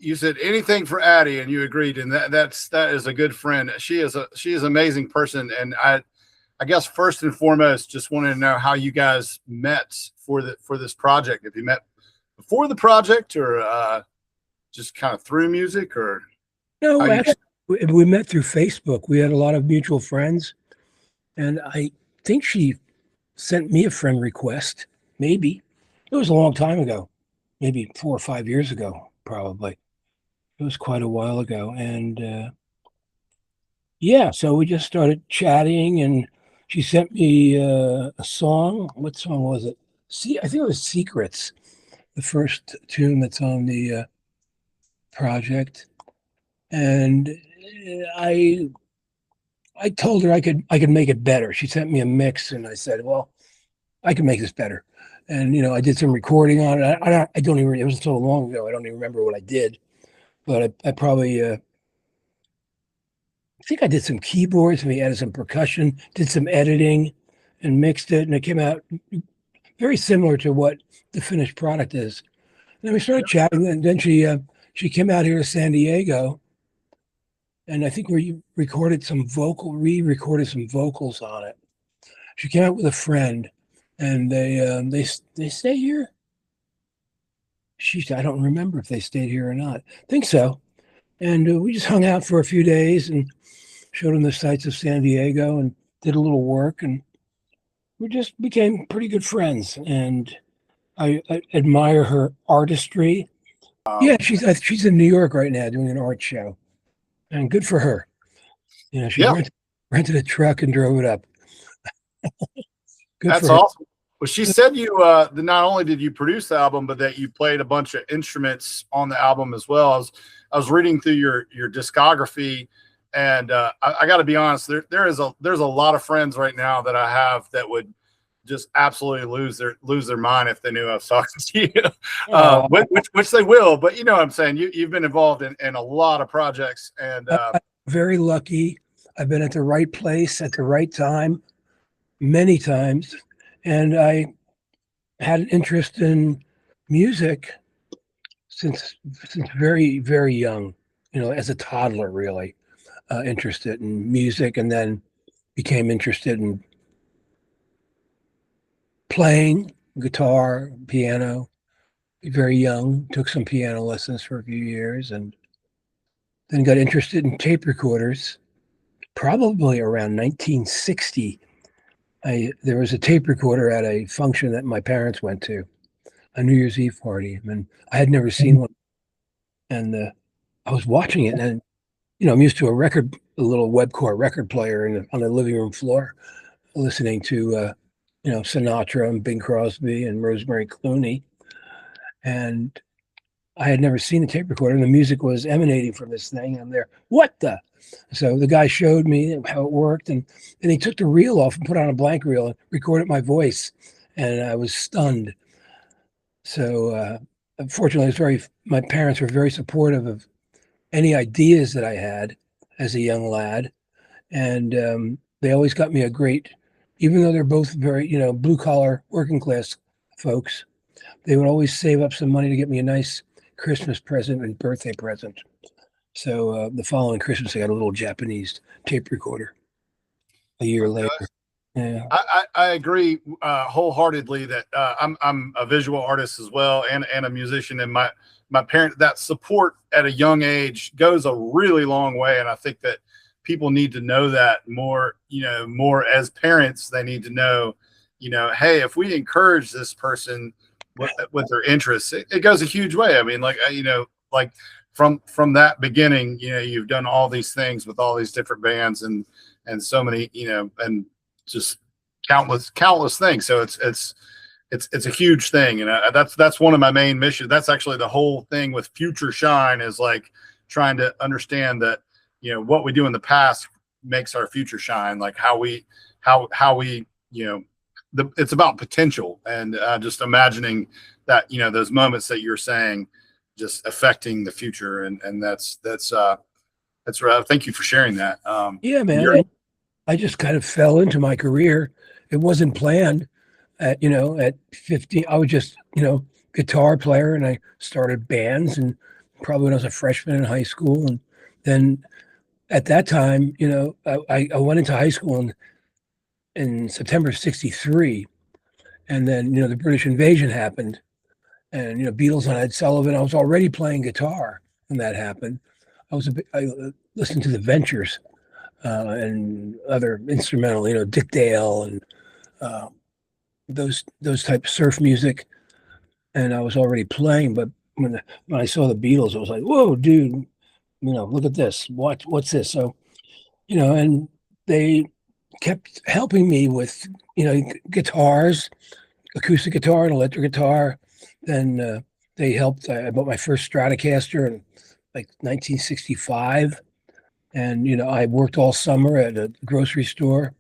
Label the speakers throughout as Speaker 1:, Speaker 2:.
Speaker 1: you said anything for Addie, and you agreed, and that is a good friend. She is an amazing person, and I guess first and foremost, just wanted to know how you guys met for this project. If you met before the project, or just kind of through music, or how
Speaker 2: No,
Speaker 1: you?
Speaker 2: actually, we met through Facebook. We had a lot of mutual friends, and I think she sent me a friend request. Maybe it was a long time ago, maybe 4 or 5 years ago, probably. It was quite a while ago, and yeah, so we just started chatting, and she sent me a song. What song was it? See, I think it was "Secrets," the first tune that's on the project, and I I told her I could make it better. She sent me a mix, and I said, "Well, I can make this better." And I did some recording on it. I don't even. It was so long ago. I don't even remember what I did, but I probably I think I did some keyboards. We added some percussion, did some editing, and mixed it, and it came out very similar to what the finished product is. And then we started chatting, and then she came out here to San Diego, and I think we re-recorded some vocals on it. She came out with a friend, and they stay here. I don't remember if they stayed here or not. I think so. And we just hung out for a few days and showed them the sights of San Diego and did a little work, and we just became pretty good friends. And I admire her artistry. Yeah, she's in New York right now doing an art show, and good for her. She
Speaker 1: Yeah,
Speaker 2: rented a truck and drove it up. Good
Speaker 1: that's
Speaker 2: for her.
Speaker 1: awesome. Well, she said you that not only did you produce the album, but that you played a bunch of instruments on the album as well. I was reading through your discography, and I got to be honest, there's a lot of friends right now that I have that would just absolutely lose their mind if they knew I was talking to you, which they will. But you know what I'm saying. You've been involved in a lot of projects, and
Speaker 2: I'm very lucky. I've been at the right place at the right time many times, and I had an interest in music since very very young. As a toddler, really interested in music, and then became interested in playing guitar, piano. Very young, took some piano lessons for a few years, and then got interested in tape recorders. Probably around 1960, there was a tape recorder at a function that my parents went to, a New Year's Eve party, and I had never seen one. And I was watching it, and I'm used to a little Webcore record player on the living room floor, listening to Sinatra and Bing Crosby and Rosemary Clooney, and I had never seen a tape recorder, and the music was emanating from this thing. I'm there, what the? So the guy showed me how it worked, and then he took the reel off and put on a blank reel and recorded my voice, and I was stunned. So unfortunately, my parents were very supportive of any ideas that I had as a young lad, and they always got me even though they're both very blue collar working class folks, they would always save up some money to get me a nice Christmas present and birthday present. So the following Christmas, I got a little Japanese tape recorder a year later. Yeah.
Speaker 1: I agree wholeheartedly that I'm a visual artist as well, and a musician, and my parent, that support at a young age goes a really long way, and I think that people need to know that more. More as parents, they need to know, hey, if we encourage this person with their interests, it goes a huge way. I mean, like from that beginning, you've done all these things with all these different bands and so many, and just countless things. So it's a huge thing, and that's one of my main missions. That's actually the whole thing with FutureShine, is like trying to understand that what we do in the past makes our future shine. Like how we it's about potential, and just imagining that those moments that you're saying just affecting the future, and that's right. Thank you for sharing that.
Speaker 2: Yeah, man. I just kind of fell into my career. It wasn't planned. At 15, I was just guitar player, and I started bands and probably when I was a freshman in high school. And then at that time, I went into high school in September of '63. And then, the British invasion happened. And, Beatles on Ed Sullivan. I was already playing guitar when that happened. I listened to the Ventures and other instrumental, Dick Dale and uh, those type of surf music. And I was already playing, but when I saw the Beatles, I was like, "Whoa, dude! Look at this. What's this?" So, and they kept helping me with, guitars, acoustic guitar and electric guitar. Then they helped. I bought my first Stratocaster in like 1965, and I worked all summer at a grocery store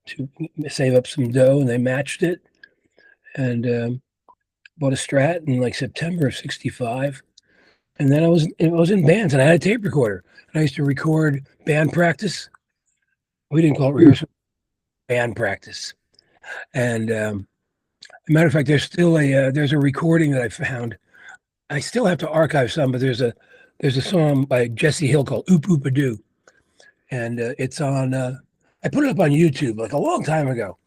Speaker 2: to save up some dough, and they matched it, and bought a Strat in like September of '65. And then I was in bands, and I had a tape recorder, and I used to record band practice. We didn't call it rehearsal, band practice. And as a matter of fact, there's a recording that I found. I still have to archive some, but there's a song by Jesse Hill called "Oop Oop A Doo," and it's on. I put it up on YouTube like a long time ago,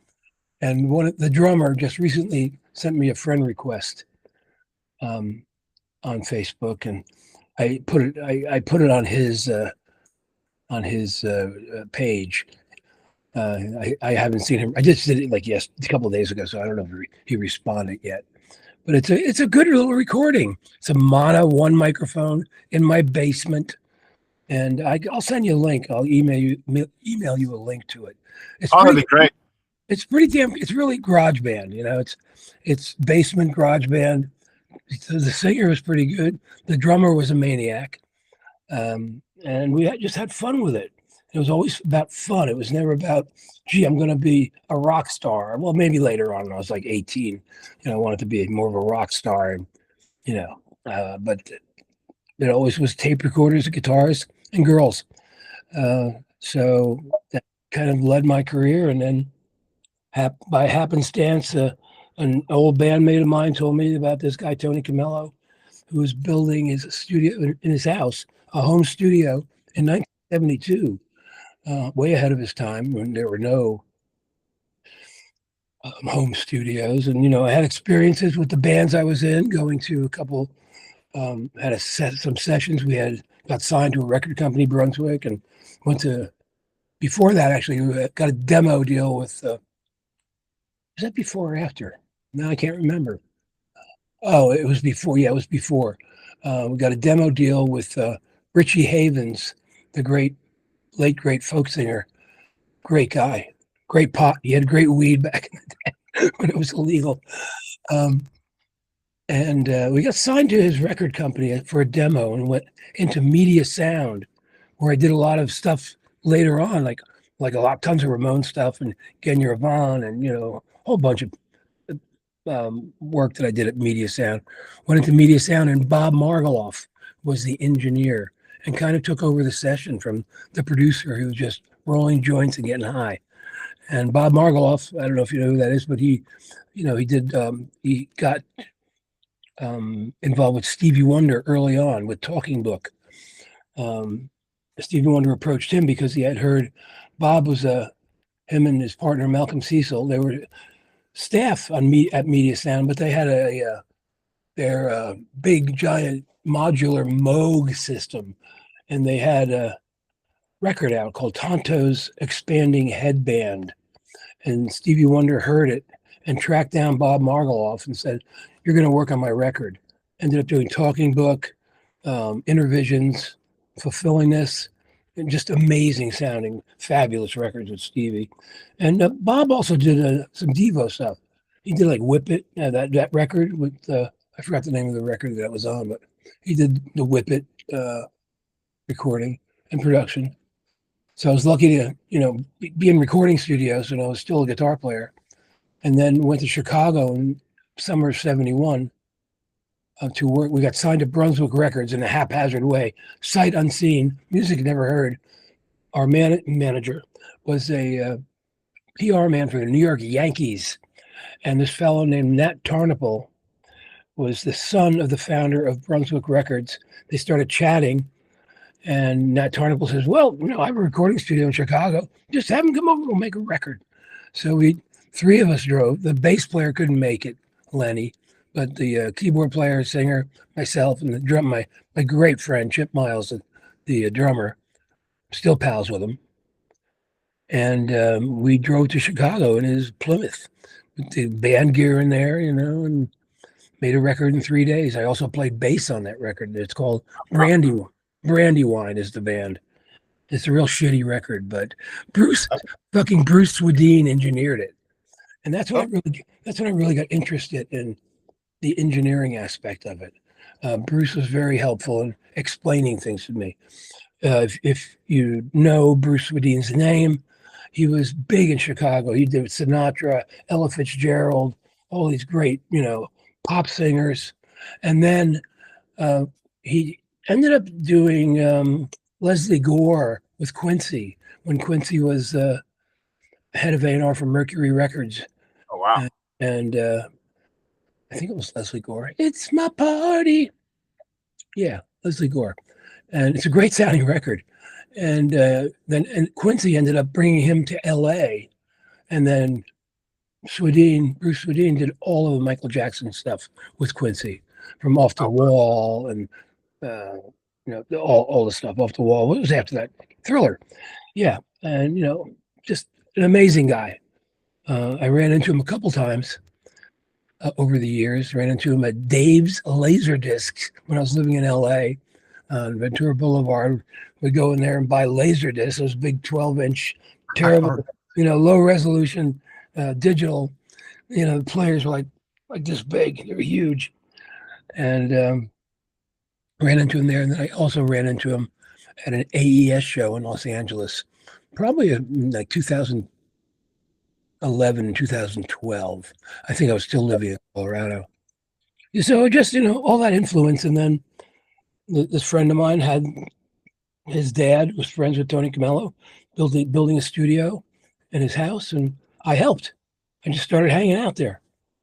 Speaker 2: and the drummer just recently sent me a friend request on Facebook, and I put it on his page. I haven't seen him. I just did it like a couple of days ago, so I don't know if he responded yet. But it's a good little recording. It's a mono one microphone in my basement, and I'll send you a link. I'll email you a link to it.
Speaker 1: That'd be great.
Speaker 2: It's pretty damn. It's really garage band. It's basement garage band. The singer was pretty good. The drummer was a maniac, and we just had fun with it. It was always about fun. It was never about, gee, I'm going to be a rock star. Well, maybe later on when I was like 18, I wanted to be more of a rock star, and but it always was tape recorders, guitars, and girls. So that kind of led my career, and then by happenstance, an old bandmate of mine told me about this guy, Tony Camello, who was building his studio in his house, a home studio in 1972, way ahead of his time when there were no home studios. And, I had experiences with the bands I was in, going to a couple, had some sessions. We got signed to a record company, Brunswick, and before that, actually, we got a demo deal with, was that before or after? No, I can't remember. Oh, it was before. Yeah, it was before. We got a demo deal with Richie Havens, the late great folk singer. Great guy, great pot. He had great weed back in the day when it was illegal. And we got signed to his record company for a demo and went into Media Sound, where I did a lot of stuff later on, like tons of Ramon stuff and Genya Yvonne, and a whole bunch of work that I did at Media Sound. Went into Media Sound, and Bob Margoloff was the engineer and kind of took over the session from the producer, who was just rolling joints and getting high. And Bob Margoloff, I don't know if you know who that is, but he got involved with Stevie Wonder early on with Talking Book. Stevie Wonder approached him because he had heard Bob was him and his partner Malcolm Cecil. They were staff at Media Sound, but they had their big giant modular Moog system, and they had a record out called Tonto's Expanding Headband. And Stevie Wonder heard it and tracked down Bob Margoloff and said, "You're going to work on my record." Ended up doing Talking Book, Intervisions, Fulfilling This, and just amazing sounding, fabulous records with Stevie. And Bob also did some Devo stuff. He did like Whip It, that record with, I forgot the name of the record that was on, but he did the Whip It recording and production. So I was lucky to, be in recording studios when I was still a guitar player, and then went to Chicago in summer of '71 to work. We got signed to Brunswick Records in a haphazard way, sight unseen, music never heard. Our manager was a PR man for the New York Yankees, and this fellow named Nat Tarnopol was the son of the founder of Brunswick Records. They started chatting, and Nat Tarnable says, "Well, I have a recording studio in Chicago. Just have him come over. We'll make a record." So three of us drove. The bass player couldn't make it, Lenny, but the keyboard player, singer, myself, and the drum. My great friend Chip Miles, the drummer, still pals with him. And we drove to Chicago in his Plymouth with the band gear in there, and made a record in 3 days. I also played bass on that record. It's called Brandywine is the band. It's a real shitty record, but Bruce Swedien engineered it. And that's when I really got interested in the engineering aspect of it. Bruce was very helpful in explaining things to me. If you know Bruce Swedien's name, he was big in Chicago. He did Sinatra, Ella Fitzgerald, all these great, pop singers. And then he ended up doing Leslie Gore with Quincy when Quincy was head of A&R for Mercury Records.
Speaker 1: Oh, wow.
Speaker 2: And I think it was Leslie Gore. It's my party. Yeah, Leslie Gore. And it's a great sounding record. And then Quincy ended up bringing him to L.A. And then Bruce Swedien did all of the Michael Jackson stuff with Quincy, from Off the Wall and all the stuff Off the Wall. What was after that? Thriller. Yeah, and just an amazing guy. I ran into him a couple times over the years. Ran into him at Dave's Laserdiscs when I was living in L.A. On Ventura Boulevard. We'd go in there and buy Laserdiscs, those big 12-inch, terrible, low resolution digital. The players were like this big. They were huge. And ran into him there. And then I also ran into him at an AES show in Los Angeles, probably like 2011, 2012. I think I was still living in Colorado. So just, all that influence. And then this friend of mine had his dad was friends with Tony Camello, building a studio in his house, and I helped. I just started hanging out there.